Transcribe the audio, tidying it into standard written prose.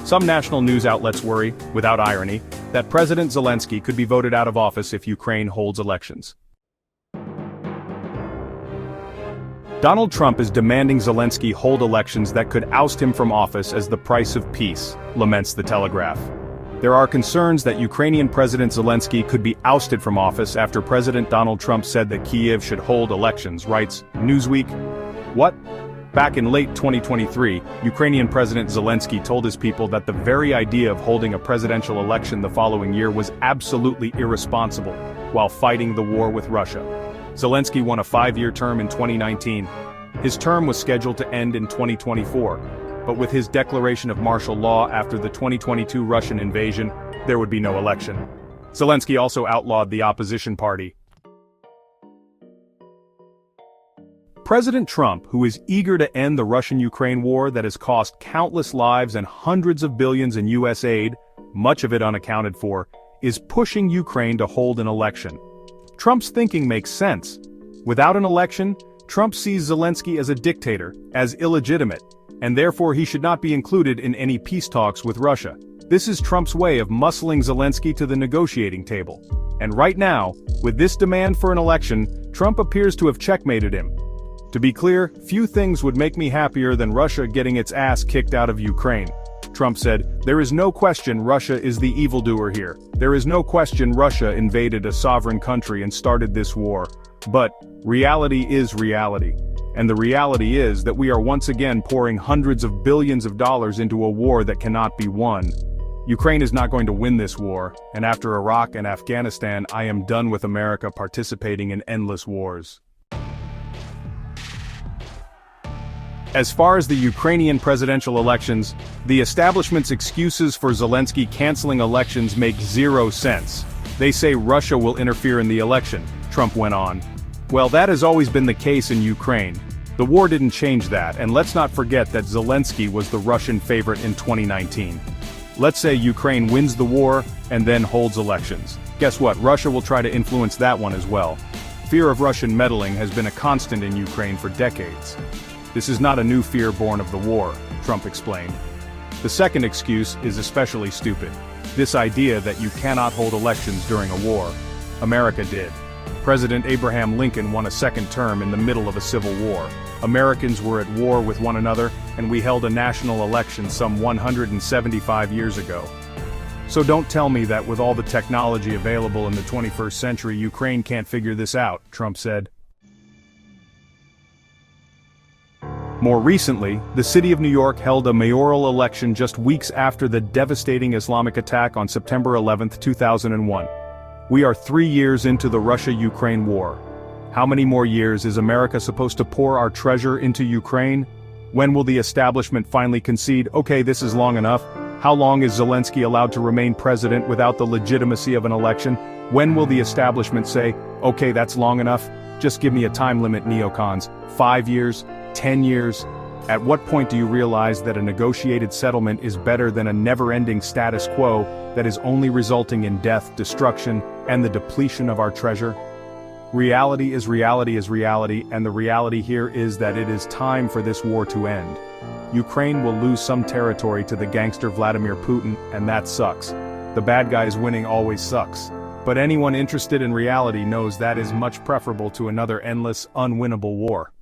Some national news outlets worry, without irony, that President Zelensky could be voted out of office if Ukraine holds elections. Donald Trump is demanding Zelensky hold elections that could oust him from office as the price of peace, laments The Telegraph. There are concerns that Ukrainian President Zelensky could be ousted from office after President Donald Trump said that Kyiv should hold elections, writes Newsweek. What? Back in late 2023, Ukrainian President Zelensky told his people that the very idea of holding a presidential election the following year was absolutely irresponsible, while fighting the war with Russia. Zelensky won a 5-year term in 2019. His term was scheduled to end in 2024, but with his declaration of martial law after the 2022 Russian invasion, there would be no election. Zelensky also outlawed the opposition party. President Trump, who is eager to end the Russian-Ukraine war that has cost countless lives and hundreds of billions in U.S. aid, much of it unaccounted for, is pushing Ukraine to hold an election. Trump's thinking makes sense. Without an election, Trump sees Zelensky as a dictator, as illegitimate, and therefore he should not be included in any peace talks with Russia. This is Trump's way of muscling Zelensky to the negotiating table. And right now, with this demand for an election, Trump appears to have checkmated him. To be clear, few things would make me happier than Russia getting its ass kicked out of Ukraine. Trump said, "There is no question Russia is the evildoer here. There is no question Russia invaded a sovereign country and started this war. But reality is reality. And the reality is that we are once again pouring hundreds of billions of dollars into a war that cannot be won. Ukraine is not going to win this war, and after Iraq and Afghanistan, I am done with America participating in endless wars." As far as the Ukrainian presidential elections, the establishment's excuses for Zelensky canceling elections make zero sense. They say Russia will interfere in the election, Trump went on. Well, that has always been the case in Ukraine. The war didn't change that, and let's not forget that Zelensky was the Russian favorite in 2019. Let's say Ukraine wins the war, and then holds elections. Guess what? Russia will try to influence that one as well. Fear of Russian meddling has been a constant in Ukraine for decades. This is not a new fear born of the war, Trump explained. The second excuse is especially stupid. This idea that you cannot hold elections during a war. America did. President Abraham Lincoln won a second term in the middle of a civil war. Americans were at war with one another, and we held a national election some 175 years ago. So don't tell me that with all the technology available in the 21st century, Ukraine can't figure this out, Trump said. More recently, the city of New York held a mayoral election just weeks after the devastating Islamic attack on September 11, 2001. We are 3 years into the Russia-Ukraine war. How many more years is America supposed to pour our treasure into Ukraine? When will the establishment finally concede, okay, this is long enough? How long is Zelensky allowed to remain president without the legitimacy of an election? When will the establishment say, okay, that's long enough? Just give me a time limit, neocons. 5 years? 10 years? At what point do you realize that a negotiated settlement is better than a never-ending status quo that is only resulting in death, destruction, and the depletion of our treasure? Reality is reality is reality, and the reality here is that it is time for this war to end. Ukraine will lose some territory to the gangster Vladimir Putin, and that sucks. The bad guys winning always sucks. But anyone interested in reality knows that is much preferable to another endless, unwinnable war.